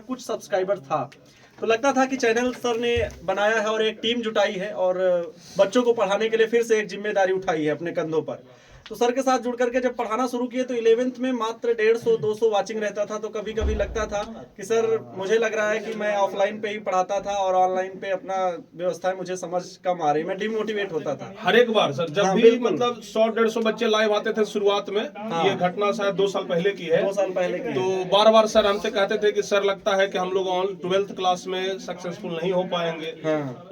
कुछ सब्सक्राइबर था, तो लगता था कि चैनल सर ने बनाया है और एक टीम जुटाई है और बच्चों को पढ़ाने के लिए फिर से एक जिम्मेदारी उठाई है अपने कंधों पर। तो सर के साथ जुड़ करके जब पढ़ाना शुरू किए तो 11th में मात्र 150-200 वाचिंग रहता था। तो कभी कभी लगता था कि सर मुझे लग रहा है कि मैं ऑफलाइन पे ही पढ़ाता था और ऑनलाइन पे अपना व्यवस्था मुझे समझ कम आ रही, मैं डिमोटिवेट होता था। हर एक बार सर जब भी मतलब 100-150 बच्चे लाइव आते थे शुरुआत में, ये घटना शायद 2 साल पहले की है। 2 साल पहले की। तो बार बार सर हमसे कहते थे कि सर लगता है कि हम लोग 12th क्लास में सक्सेसफुल नहीं हो पाएंगे,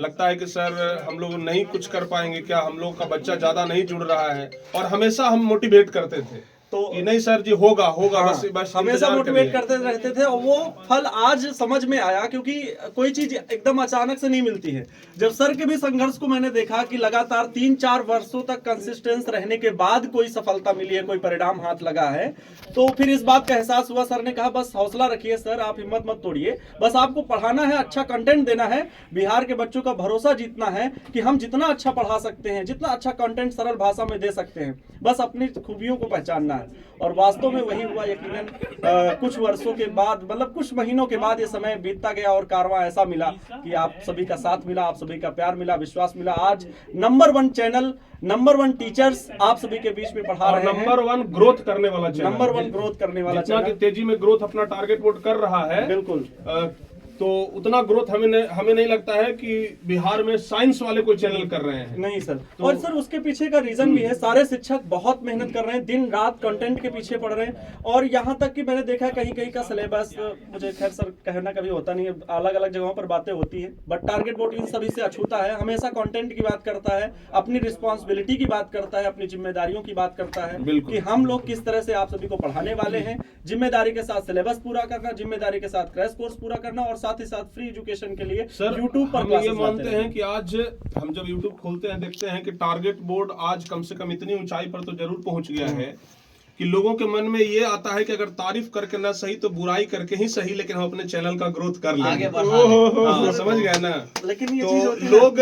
लगता है कि सर हम लोग नहीं कुछ कर पाएंगे, क्या हम लोग का बच्चा ज्यादा नहीं जुड़ रहा है। और हमेशा हम मोटिवेट करते थे तो कि नहीं सर जी होगा होगा। हाँ, बस हमेशा मोटिवेट करते रहते थे और वो फल आज समझ में आया, क्योंकि कोई चीज एकदम अचानक से नहीं मिलती है। जब सर के भी संघर्ष को मैंने देखा कि लगातार 3-4 वर्षों तक कंसिस्टेंस रहने के बाद कोई सफलता मिली है, कोई परिणाम हाथ लगा है, तो फिर इस बात का एहसास हुआ। सर ने कहा बस हौसला रखिए सर, आप हिम्मत मत तोड़िए, बस आपको पढ़ाना है, अच्छा कंटेंट देना है, बिहार के बच्चों का भरोसा जीतना है कि हम जितना अच्छा पढ़ा सकते हैं, जितना अच्छा कंटेंट सरल भाषा में दे सकते हैं, बस अपनी खूबियों को पहचानना है। और वास्तव में वही हुआ। यकीनन कुछ वर्षों के बाद, मतलब कुछ महीनों के बाद ये समय बीतता गया और कारवां ऐसा मिला कि आप सभी का साथ मिला, आप सभी का प्यार मिला, विश्वास मिला। आज नंबर 1 चैनल, नंबर 1 टीचर्स आप सभी के बीच में पढ़ा रहे हैं, नंबर 1 ग्रोथ करने वाला चैनल, नंबर 1 ग्रोथ करने वाला जितना कि तेजी में ग्रोथ अपना टारगेट वोट कर रहा है, बिल्कुल, तो उतना ग्रोथ हमें नहीं लगता है कि बिहार में साइंस वाले कोई चैनल कर रहे हैं। नहीं सर। और सर उसके पीछे का रीजन भी है, सारे शिक्षक बहुत मेहनत कर रहे हैं, दिन रात कंटेंट के पीछे पड़ रहे हैं। और यहाँ तक कि मैंने देखा कहीं कहीं का सिलेबस, मुझे खैर सर कहना कभी होता नहीं है, अलग अलग जगहों पर बातें होती है, बट टारगेट बोर्ड इन सभी से अछूता है, हमेशा कंटेंट की बात करता है, अपनी रिस्पॉन्सिबिलिटी की बात करता है, अपनी जिम्मेदारियों की बात करता है कि हम लोग किस तरह से आप सभी को पढ़ाने वाले हैं। जिम्मेदारी के साथ सिलेबस पूरा करना, जिम्मेदारी के साथ क्रैश कोर्स पूरा करना और साथ ही साथ फ्री के लिए सर YouTube पर हम ये मानते हैं कि आज हम जब YouTube खोलते हैं देखते हैं कि टारगेट बोर्ड आज कम से कम इतनी ऊंचाई पर तो जरूर पहुंच गया है कि लोगों के मन में ये आता है कि अगर तारीफ करके ना सही तो बुराई करके ही सही, लेकिन हम अपने चैनल का ग्रोथ कर लेंगे। समझ गए ना। लेकिन ये तो लोग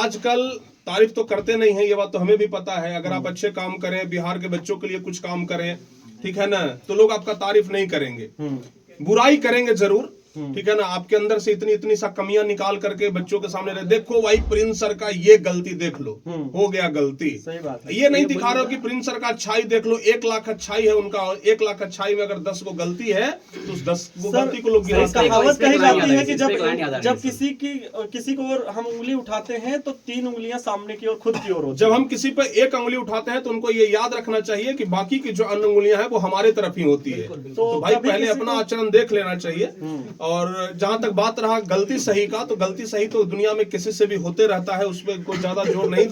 आजकल तारीफ तो करते नहीं है, ये बात तो हमें भी पता है। अगर आप अच्छे काम करें, बिहार के बच्चों के लिए कुछ काम करें, ठीक है ना, तो लोग आपका तारीफ नहीं करेंगे, बुराई करेंगे जरूर, ठीक है ना। आपके अंदर से इतनी सा कमियां निकाल करके बच्चों के सामने रहे, देखो भाई प्रिंस सर का ये गलती देख लो, हो गया गलती। सही बात है। ये नहीं दिखा रहे हो कि प्रिंस सर का अच्छाई देख लो, 1 लाख अच्छाई है उनका, 1 लाख अच्छाई में अगर 10 को गलती है तो उस 10 को गलती को लोग कहावत कही जाती है कि जब किसी को और हम उंगली उठाते हैं तो 3 उंगलियां सामने की ओर खुद की ओर होती है। जब हम किसी पे 1 उंगली उठाते हैं तो उनको ये याद रखना चाहिए कि बाकी की जो अन्य उंगलियां हैं वो हमारे तरफ ही होती है। तो भाई पहले अपना आचरण देख लेना चाहिए। और जहां तक बात रहा गलती सही का, तो गलती सही तो दुनिया में किसी से भी होते रहता है, उसमें कोई ज्यादा जोर नहीं,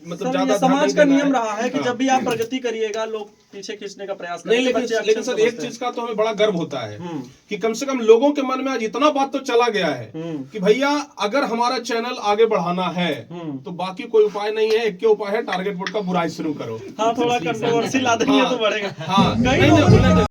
मतलब ज्यादा समाज का नियम रहा है कि जब भी आप प्रगति करिएगा लोग पीछे खींचने का प्रयास नहीं। लेकिन सर एक चीज का तो हमें बड़ा गर्व होता है कि कम से कम लोगों के मन में आज इतना बात तो चला गया है कि भैया अगर हमारा चैनल आगे बढ़ाना है तो बाकी कोई उपाय नहीं है, एक उपाय है, टारगेट बोर्ड का बुराई शुरू करो। हाँ, थोड़ा कंट्रोवर्सी ला देंगे तो बढ़ेगा। हाँ,